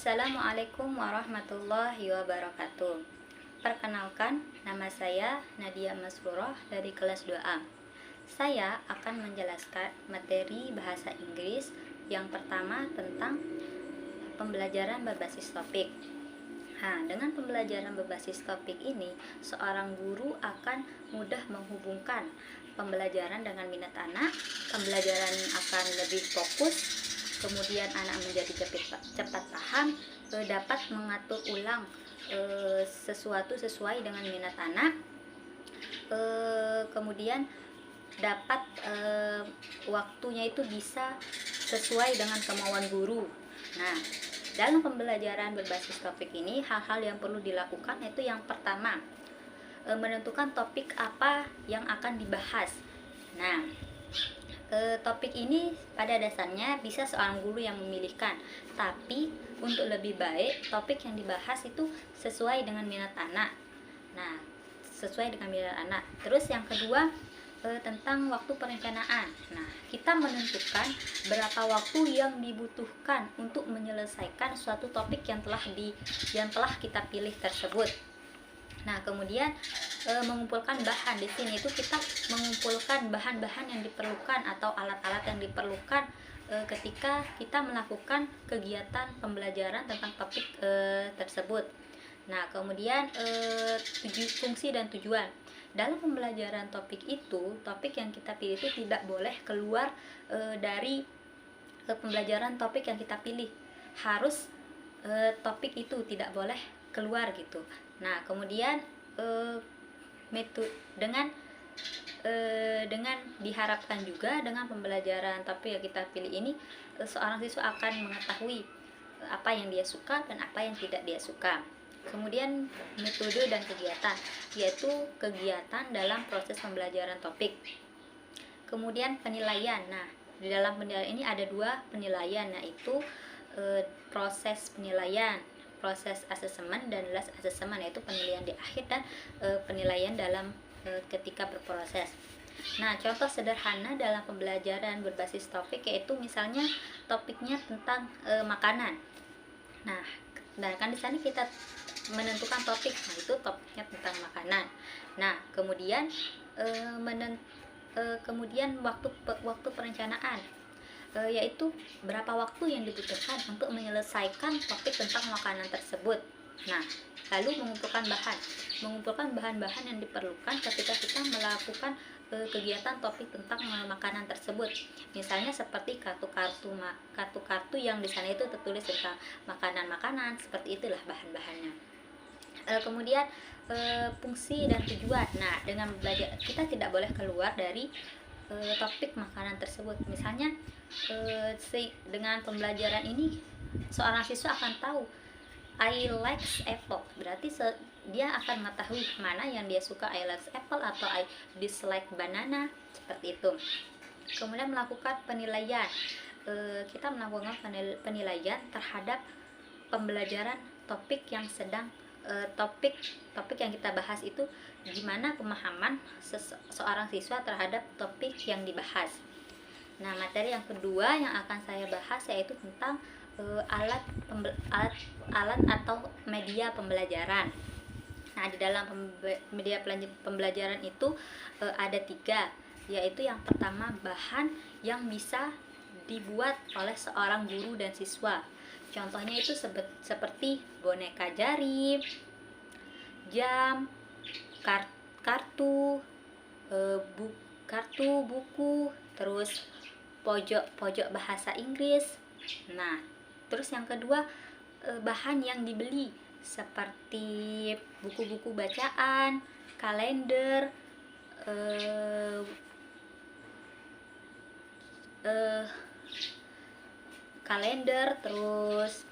Assalamualaikum warahmatullahi wabarakatuh. Perkenalkan, nama saya Nadia Masrurah dari kelas 2A. Saya akan menjelaskan materi bahasa Inggris yang pertama tentang pembelajaran berbasis topik. Nah, dengan pembelajaran berbasis topik ini, seorang guru akan mudah menghubungkan pembelajaran dengan minat anak, pembelajaran akan lebih fokus, kemudian anak menjadi cepat paham, dapat mengatur ulang sesuatu sesuai dengan minat anak, kemudian dapat waktunya itu bisa sesuai dengan kemauan guru. Nah, dalam pembelajaran berbasis topik ini, hal-hal yang perlu dilakukan yaitu yang pertama, menentukan topik apa yang akan dibahas. Nah, topik ini pada dasarnya bisa seorang guru yang memilihkan, tapi untuk lebih baik topik yang dibahas itu sesuai dengan minat anak. Nah, sesuai dengan minat anak. Terus yang kedua, tentang waktu perencanaan. Nah, kita menentukan berapa waktu yang dibutuhkan untuk menyelesaikan suatu topik yang telah kita pilih tersebut. Nah, kemudian mengumpulkan bahan. Di sini itu kita mengumpulkan bahan-bahan yang diperlukan atau alat-alat yang diperlukan ketika kita melakukan kegiatan pembelajaran tentang topik tersebut. Nah, kemudian fungsi dan tujuan. Dalam pembelajaran topik itu, topik yang kita pilih itu tidak boleh keluar dari pembelajaran topik yang kita pilih. Harus topik itu tidak boleh keluar gitu. Nah, kemudian metode dengan diharapkan juga dengan pembelajaran topik yang kita pilih ini, seorang siswa akan mengetahui apa yang dia suka dan apa yang tidak dia suka. Kemudian metode dan kegiatan, yaitu kegiatan dalam proses pembelajaran topik. Kemudian penilaian. Nah, di dalam penilaian ini ada dua penilaian, yaitu proses penilaian, proses asesmen dan last assessment, yaitu penilaian di akhir dan penilaian dalam ketika berproses. Nah, contoh sederhana dalam pembelajaran berbasis topik yaitu misalnya topiknya tentang makanan. Nah, kan di sana kita menentukan topik, nah itu topiknya tentang makanan. Nah, kemudian kemudian waktu perencanaan, yaitu berapa waktu yang dibutuhkan untuk menyelesaikan topik tentang makanan tersebut. Nah, lalu mengumpulkan bahan-bahan yang diperlukan ketika kita melakukan kegiatan topik tentang makanan tersebut. Misalnya seperti kartu-kartu yang di sana itu tertulis tentang makanan-makanan, seperti itulah bahan-bahannya. Kemudian fungsi dan tujuan. Nah, dengan belajar kita tidak boleh keluar dari topik makanan tersebut. Misalnya dengan pembelajaran ini seorang siswa akan tahu I like apple, berarti dia akan mengetahui mana yang dia suka, I like apple atau I dislike banana, seperti itu. Kemudian melakukan penilaian, kita melakukan penilaian terhadap pembelajaran topik yang sedang topik yang kita bahas itu, gimana pemahaman seorang siswa terhadap topik yang dibahas. Nah, materi yang kedua yang akan saya bahas yaitu tentang alat atau media pembelajaran. Nah, di dalam media pembelajaran itu ada 3, yaitu yang pertama bahan yang bisa dibuat oleh seorang guru dan siswa. Contohnya itu seperti boneka jari, jam, kartu, buku, terus pojok bahasa Inggris. Nah, terus yang kedua bahan yang dibeli seperti buku-buku bacaan, kalender, terus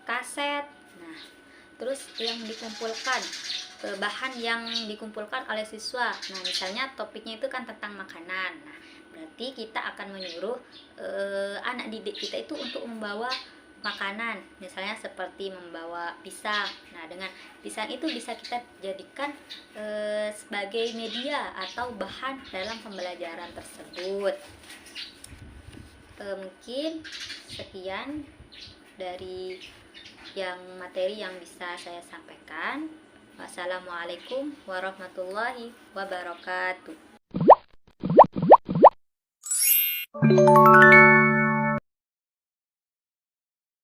kaset. Nah, terus yang dikumpulkan, bahan yang dikumpulkan oleh siswa. Nah, misalnya topiknya itu kan tentang makanan. Nah, berarti kita akan menyuruh anak didik kita itu untuk membawa makanan, misalnya seperti membawa pisang. Nah, dengan pisang itu bisa kita jadikan sebagai media atau bahan dalam pembelajaran tersebut. Mungkin sekian dari materi yang bisa saya sampaikan. Wassalamualaikum warahmatullahi wabarakatuh.